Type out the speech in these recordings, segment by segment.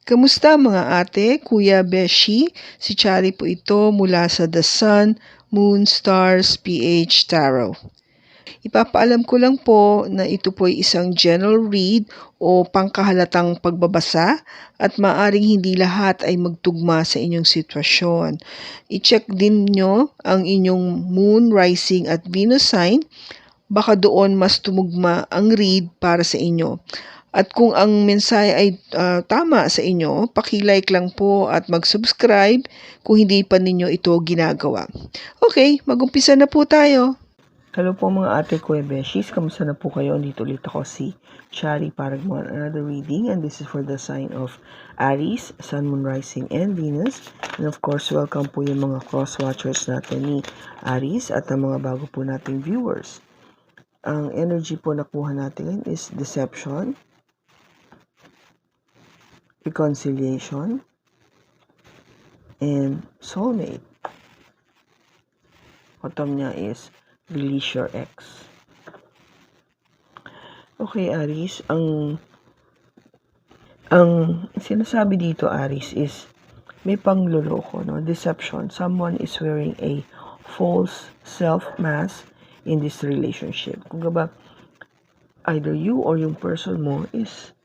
Kamusta mga ate, kuya, beshi? Si Chari po ito mula sa The Sun, Moon, Stars, PH Tarot. Ipapaalam ko lang po na ito po ay isang general read o pangkahalatang pagbabasa at maaring hindi lahat ay magtugma sa inyong sitwasyon. I-check din nyo ang inyong Moon, Rising at Venus sign. Baka doon mas tumugma ang read para sa inyo. At kung ang mensahe ay tama sa inyo, paki-like lang po at mag-subscribe kung hindi pa ninyo ito ginagawa. Okay, mag-umpisa na po tayo. Hello po mga ate ko beshis, kamusta na po kayo? Dito ulit ako si Chari para gumawa another reading, and this is for the sign of Aries, Sun, Moon, Rising, and Venus. And of course, welcome po yung mga cross-watchers natin ni Aries at ang mga bago po nating viewers. Ang energy po nakuha natin is deception, reconciliation, and soulmate. Bottom niya is release your ex. Okay, Aries, ang sinasabi dito, Aries, is may pangloloko, no? Deception. Someone is wearing a false self-mask in this relationship. Kung ba, either you or yung person mo is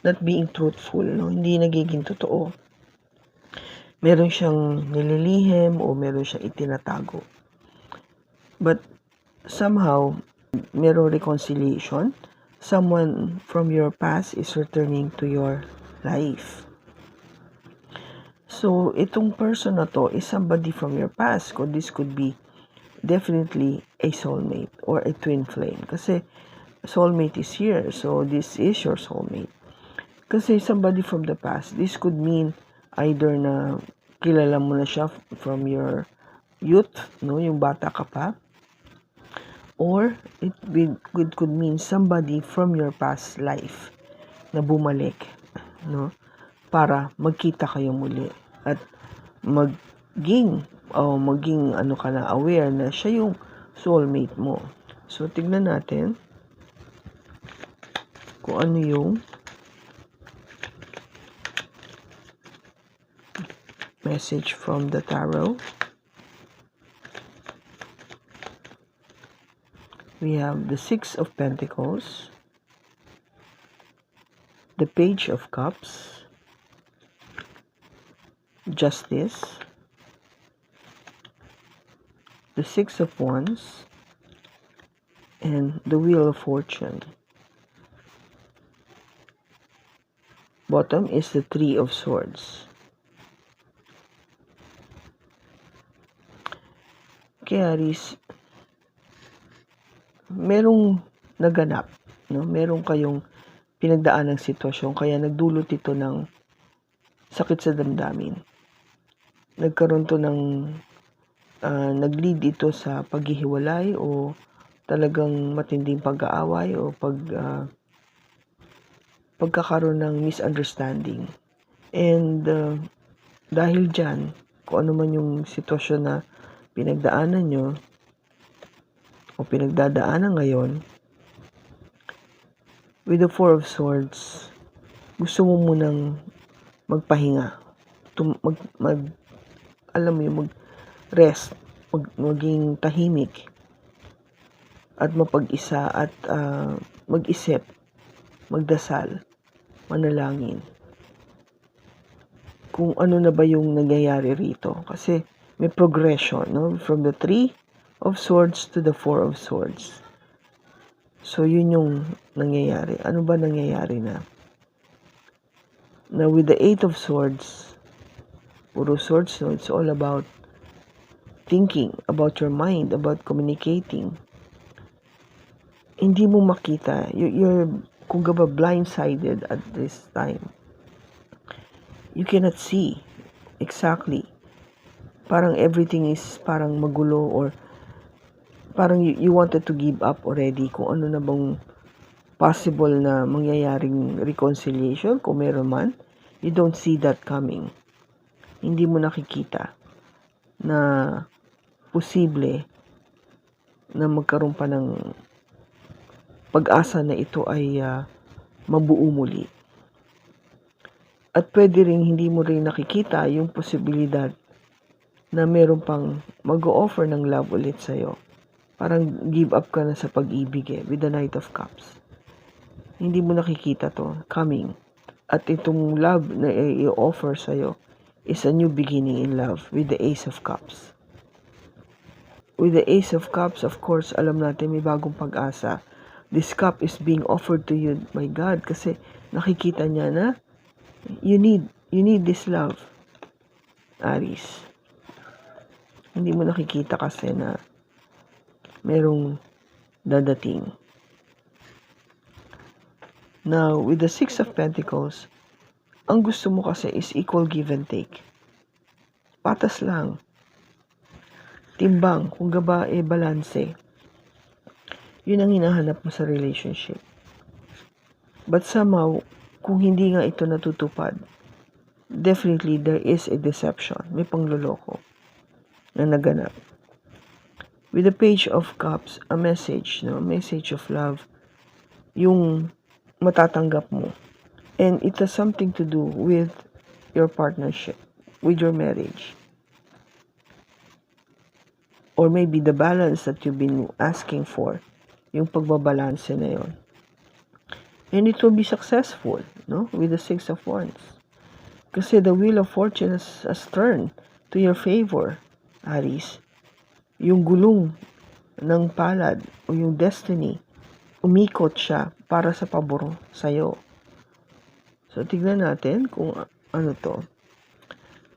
not being truthful, no? Hindi nagiging totoo. Meron siyang nililihim o meron siyang itinatago. But somehow, meron reconciliation. Someone from your past is returning to your life. So, itong person na to is somebody from your past. So, this could be definitely a soulmate or a twin flame. Kasi soulmate is here. So, this is your soulmate. Kasi somebody from the past, this could mean either na kilala mo na siya from your youth, no, yung bata ka pa. Or it could mean somebody from your past life na bumalik, no, para magkita kayo muli at maging ano ka na, aware na siya yung soulmate mo. So tignan natin kung ano yung message from the tarot. We have the Six of Pentacles, the Page of Cups, Justice, the Six of Wands, and the Wheel of Fortune. Bottom is the Three of Swords. Kaya Aries, merong naganap, no? Merong kayong pinagdaan ng sitwasyon kaya nagdulot ito ng sakit sa damdamin. Nagkaroon to ng nag-lead ito sa paghihiwalay o talagang matinding pag-aaway o pagkakaroon ng misunderstanding. And dahil dyan, kung ano man yung sitwasyon na pinagdaanan nyo o pinagdadaanan ngayon, with the Four of Swords, gusto mo munang magpahinga, alam mo yung mag-rest, maging tahimik at mapag-isa at mag-isip, magdasal, manalangin kung ano na ba yung nangyayari rito. Kasi may progression, no? From the Three of Swords to the Four of Swords. So, yun yung nangyayari. Ano ba nangyayari na? Now, with the Eight of Swords, puro swords, no? It's all about thinking, about your mind, about communicating. Hindi mo makita. You're kung ba blindsided at this time. You cannot see exactly. Parang everything is parang magulo or parang you wanted to give up already kung ano na bang possible na mangyayaring reconciliation. Kung meron man, you don't see that coming. Hindi mo nakikita na posible na magkaroon pa ng pag-asa na ito ay mabuo muli. At pwede rin hindi mo rin nakikita yung posibilidad na meron pang mag-o-offer ng love ulit sa'yo. Parang give up ka na sa pag-ibig with the Knight of Cups. Hindi mo nakikita to coming. At itong love na i-offer sa'yo is a new beginning in love with the Ace of Cups. With the Ace of Cups, of course, alam natin may bagong pag-asa. This cup is being offered to you by God kasi nakikita niya na you need this love, Aries. Hindi mo nakikita kasi na merong dadating. Now, with the Six of Pentacles, ang gusto mo kasi is equal give and take. Patas lang. Timbang, kung gaba balanse. Yun ang hinahanap mo sa relationship. But somehow, kung hindi nga ito natutupad, definitely there is a deception. May pangloloko na naganap. With the Page of Cups, a message, a message of love, yung matatanggap mo. And it has something to do with your partnership, with your marriage. Or maybe the balance that you've been asking for, yung pagbabalanse na yun. And it will be successful, with the Six of Wands. Kasi the Wheel of Fortune has turned to your favor, Aries. Yung gulong ng palad o yung destiny, umikot siya para sa pabor sa'yo. So, tignan natin kung ano to.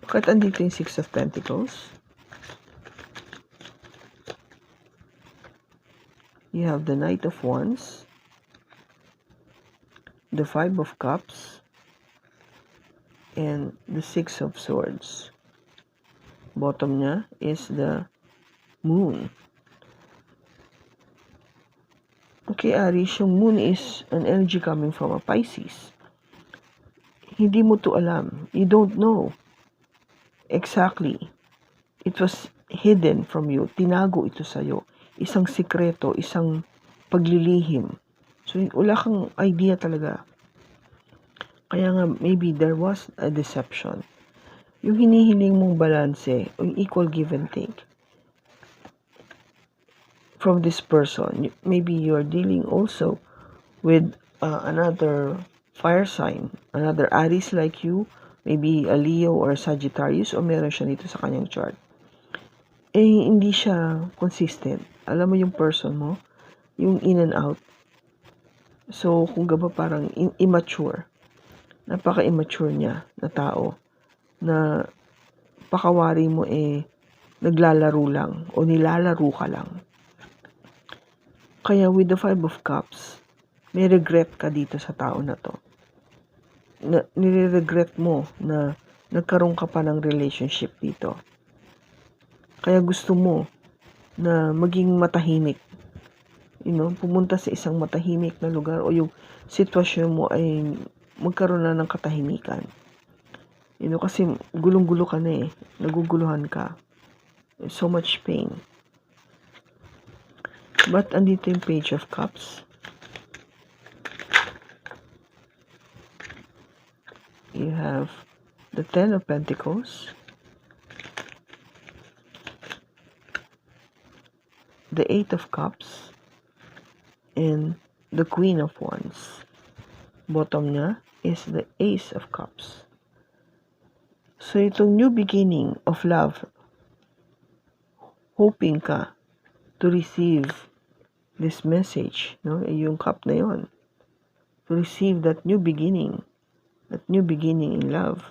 Bakit andito yung Six of Pentacles? You have the Knight of Wands, the Five of Cups, and the Six of Swords. Bottom niya is the Moon. Okay, Aries, yung Moon is an energy coming from a Pisces. Hindi mo to alam. You don't know exactly. It was hidden from you. Tinago ito sa'yo. Isang sikreto, isang paglilihim. So, wala kang idea talaga. Kaya nga, maybe there was a deception. Yung hinihiling mong balanse, yung equal give and take from this person. Maybe you're dealing also with another fire sign, another Aries like you, maybe a Leo or Sagittarius, o meron siya nito sa kanyang chart. Hindi siya consistent. Alam mo yung person mo, yung in and out. So, kung gaba parang immature. Napaka-immature niya na tao. Na pakawari mo naglalaro lang o nilalaro ka lang. Kaya with the Five of Cups, may regret ka dito sa tao na to. Nire-regret mo na nagkaroon ka pa ng relationship dito. Kaya gusto mo na maging matahimik. Pumunta sa isang matahimik na lugar o yung sitwasyon mo ay magkaroon na ng katahimikan. Kasi gulong-gulo ka na naguguluhan ka. So much pain. But andito yung Page of Cups. You have the Ten of Pentacles, the Eight of Cups, and the Queen of Wands. Bottom niya is the Ace of Cups. So, itong new beginning of love, hoping ka to receive this message, yung cup na yon, to receive that new beginning in love.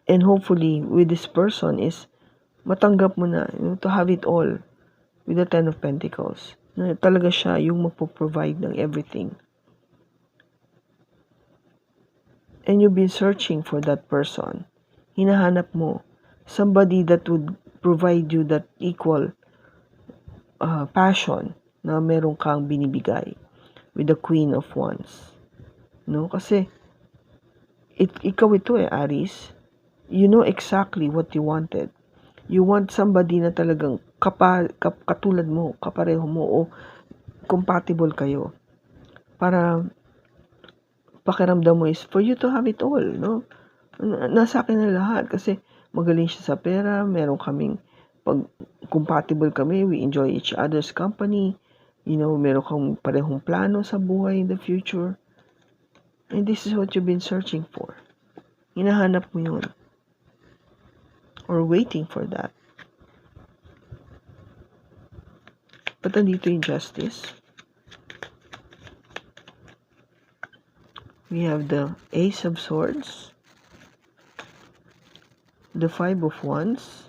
And hopefully, with this person is matanggap mo na, to have it all with the Ten of Pentacles. Talaga siya yung magpo-provide ng everything. And you've been searching for that person. Hinahanap mo somebody that would provide you that equal passion na meron kang binibigay with the Queen of Wands. Kasi ikaw ito Aries. You know exactly what you wanted. You want somebody na talagang katulad mo, kapareho mo, o compatible kayo. Para pakiramdam mo is for you to have it all, no? Nasa akin na lahat kasi magaling siya sa pera, meron kaming compatible kami, we enjoy each other's company, meron kang parehong plano sa buhay in the future. And this is what you've been searching for. Hinahanap mo yun. Or waiting for that. But andito yung justice. We have the Ace of Swords, the Five of Wands,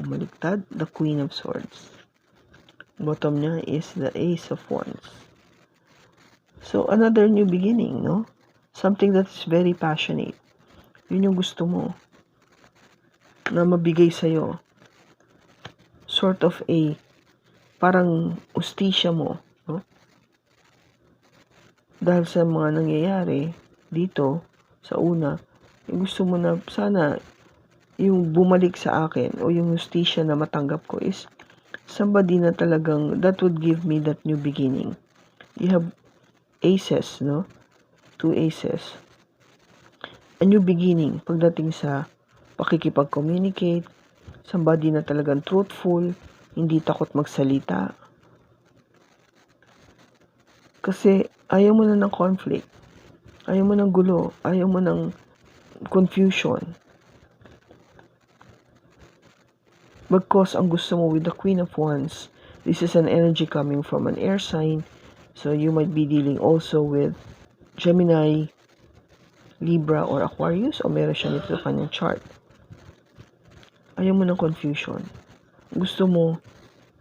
umaliktad, the Queen of Swords. Bottom niya is the Ace of Wands. So, another new beginning, no? Something that's very passionate. Yun yung gusto mo na mabigay sa'yo. Sort of parang ustisya mo, no? Dahil sa mga nangyayari dito, sa una, yung gusto mo na sana yung bumalik sa akin o yung ustisya na matanggap ko is somebody na talagang that would give me that new beginning. You have aces, no? 2 aces. A new beginning pagdating sa pakikipag-communicate, somebody na talagang truthful, hindi takot magsalita. Kasi ayaw mo na ng conflict, ayaw mo ng gulo, ayaw mo ng confusion. Because ang gusto mo with the Queen of Wands, this is an energy coming from an air sign, so you might be dealing also with Gemini, Libra, or Aquarius, o meron siya nito sa kanyang chart. Ayaw mo ng confusion. Gusto mo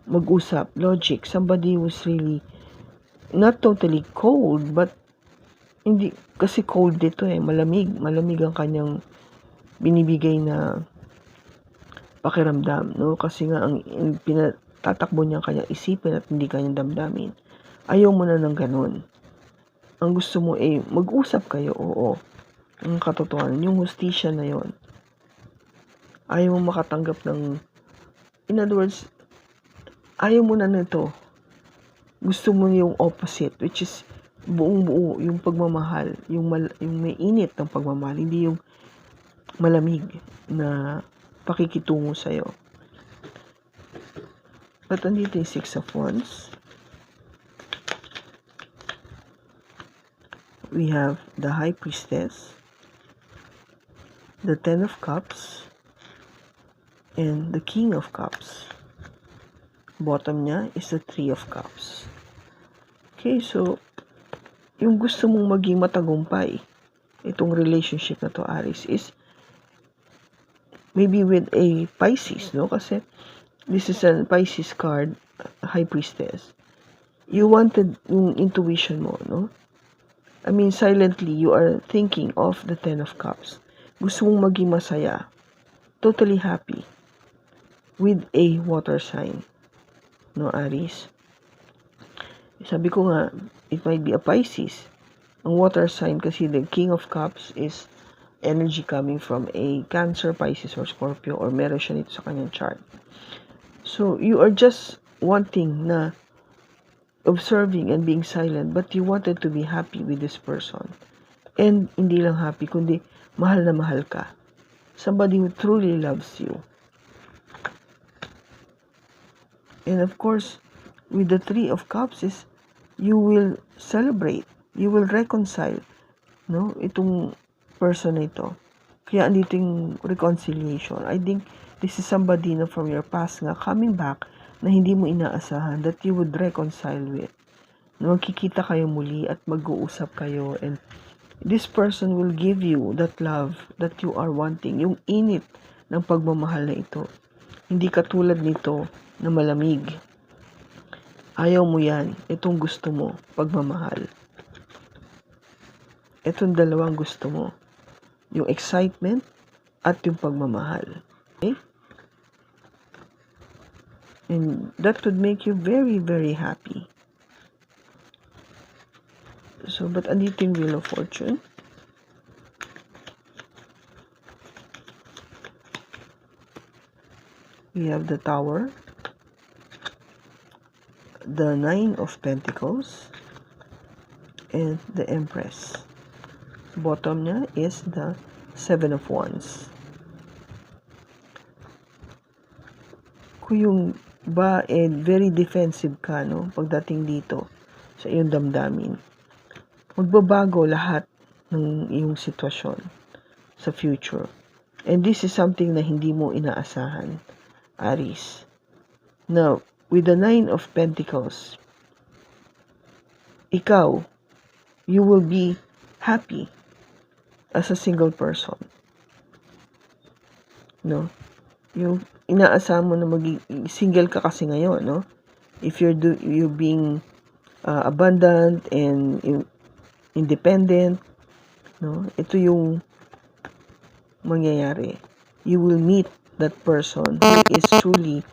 mag-usap, logic, somebody who's really not totally cold, but hindi, kasi cold dito malamig ang kanyang binibigay na pakiramdam, no? Kasi nga ang pinatatakbo niya kanyang isipin at hindi kanyang damdamin. Ayaw mo na ng ganun. Ang gusto mo mag-usap kayo, oo. Ang katotohanan, yung hustisya na yon. Ayaw mo makatanggap ng, in other words, ayaw mo na nito. Gusto mo yung opposite, which is buong-buo, yung pagmamahal, yung may init ng pagmamahal, hindi yung malamig na pakikitungo sa'yo. At andito yung Six of Wands. We have the High Priestess, the Ten of Cups, and the King of Cups. Bottom niya is the Three of Cups. Okay, so yung gusto mong maging matagumpay, itong relationship na to, Aries, is maybe with a Pisces, no? Kasi this is a Pisces card, High Priestess. You wanted yung intuition mo, no? I mean, silently, you are thinking of the Ten of Cups. Gusto mong maging masaya, totally happy, with a water sign, no, Aries? Sabi ko nga, it might be a Pisces. Ang water sign kasi the King of Cups is energy coming from a Cancer, Pisces, or Scorpio, or meron siya nito sa kanyang chart. So, you are just wanting na observing and being silent, but you wanted to be happy with this person. And hindi lang happy, kundi mahal na mahal ka. Somebody who truly loves you. And of course, with the Three of Cups is you will celebrate, you will reconcile, no? Itong person na ito. Kaya andito yung reconciliation. I think this is somebody na from your past nga coming back na hindi mo inaasahan that you would reconcile with. Na magkikita kayo muli at mag-uusap kayo, and this person will give you that love that you are wanting. Yung init ng pagmamahal na ito. Hindi katulad nito na malamig. Ayaw mo yan. Itong gusto mo, pagmamahal. Itong dalawang gusto mo. Yung excitement at yung pagmamahal. Okay? And that would make you very, very happy. So, but andito yung Wheel of Fortune. We have the Tower, the Nine of Pentacles, and the Empress. Bottom niya is the Seven of Wands. Kung yung ba very defensive ka, no, pagdating dito sa iyong damdamin, magbabago lahat ng iyong sitwasyon sa future. And this is something na hindi mo inaasahan, Aries. Now, with the Nine of Pentacles, ikaw, you will be happy as a single person. No? Yung inaasahan mo na single ka kasi ngayon, no? If you're being abundant and independent, no? Ito yung mangyayari. You will meet that person who is truly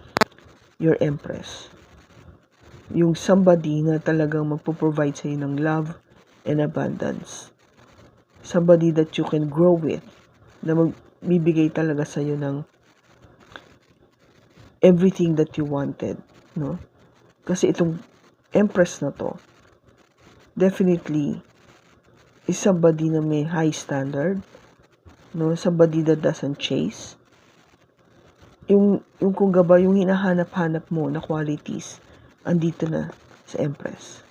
your Empress. Yung somebody na talagang magpo-provide sa'yo ng love and abundance. Somebody that you can grow with, na magbibigay talaga sa'yo ng everything that you wanted, no? Kasi itong Empress na to, definitely is somebody na may high standard, no? Somebody that doesn't chase. Yung kung gaba, yung hinahanap-hanap mo na qualities, andito na sa Empress.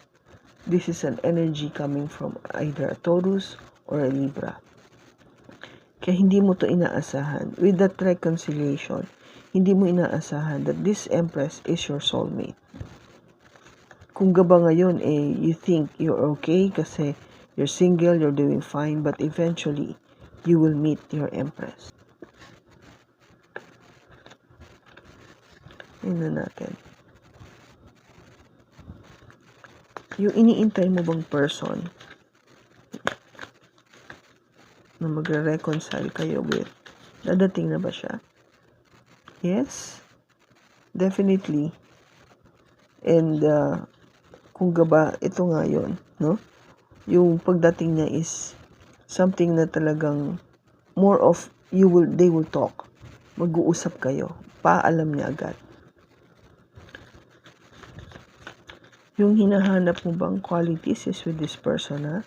This is an energy coming from either a Taurus or a Libra. Kaya hindi mo to inaasahan. With that reconciliation, hindi mo inaasahan that this Empress is your soulmate. Kung gaba ngayon, you think you're okay kasi you're single, you're doing fine, but eventually, you will meet your Empress. Tingnan natin. Yung iniintay mo bang person na magre-reconcile kayo with, dadating na ba siya? Yes, definitely. And kung gaba, ito nga yun, no? Yung pagdating niya is something na talagang more of they will talk. Mag-uusap kayo. Paalam niya agad. Yung hinahanap mo bang qualities is with this person, ha?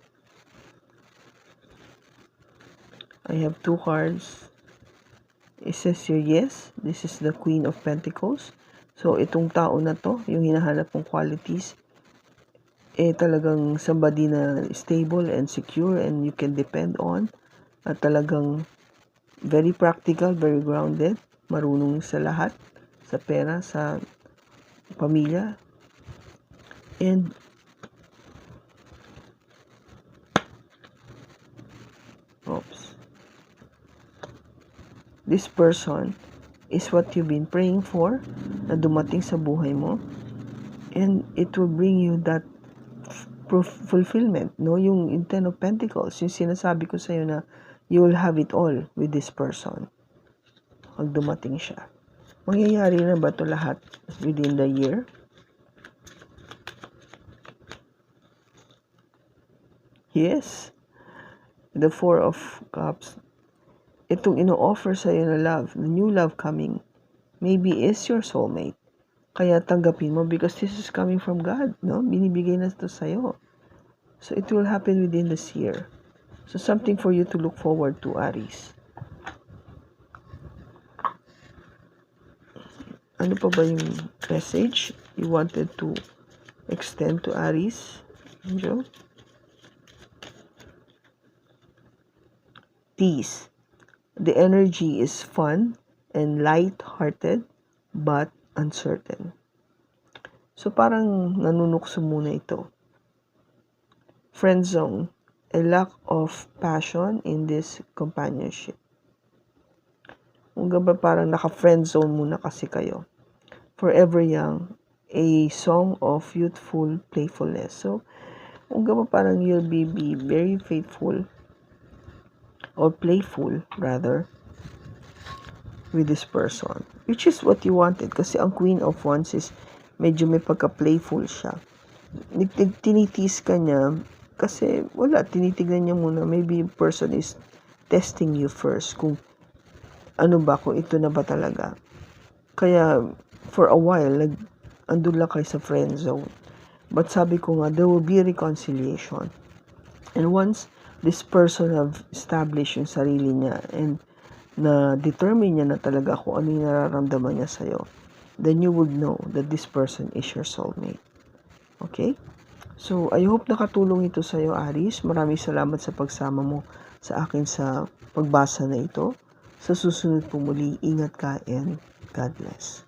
I have 2 cards. It says here, yes, this is the Queen of Pentacles. So, itong tao na to, yung hinahanap mong qualities, talagang somebody na stable and secure and you can depend on. At talagang very practical, very grounded, marunong sa lahat, sa pera, sa pamilya. And this person is what you've been praying for na dumating sa buhay mo, and it will bring you that fulfillment, no? Yung Ten of Pentacles, yung sinasabi ko sa'yo na you will have it all with this person pag dumating siya. Mangyayari na ba ito lahat within the year? Yes. The Four of Cups. Itong ino-offer sa'yo na love, the new love coming, maybe is your soulmate. Kaya tanggapin mo because this is coming from God, no? Binibigay na ito sa'yo. So it will happen within this year. So something for you to look forward to, Aries. Ano pa ba yung message you wanted to extend to Aries? Angel? Peace. The energy is fun and light-hearted but uncertain. So parang nanunukso muna ito. Friend zone. A lack of passion in this companionship. Kung ba parang naka-friend zone muna kasi kayo. Forever Young. A song of youthful playfulness. So, kung ba parang you'll be very faithful or playful rather with this person, which is what you wanted kasi ang Queen of Wands is medyo may pagka-playful siya. Tinitis ka niya kasi wala, tinitignan niya muna, maybe yung person is testing you first kung ano ba, kung ito na ba talaga. Kaya for a while andun lang kayo sa friend zone, but sabi ko nga there will be reconciliation. And once this person have established yung sarili niya and na-determine niya na talaga kung ano yung nararamdaman niya sa'yo, then you would know that this person is your soulmate. Okay? So, I hope nakatulong ito sa'yo, Aries. Maraming salamat sa pagsama mo sa akin sa pagbasa na ito. Sa susunod po muli, ingat ka and God bless.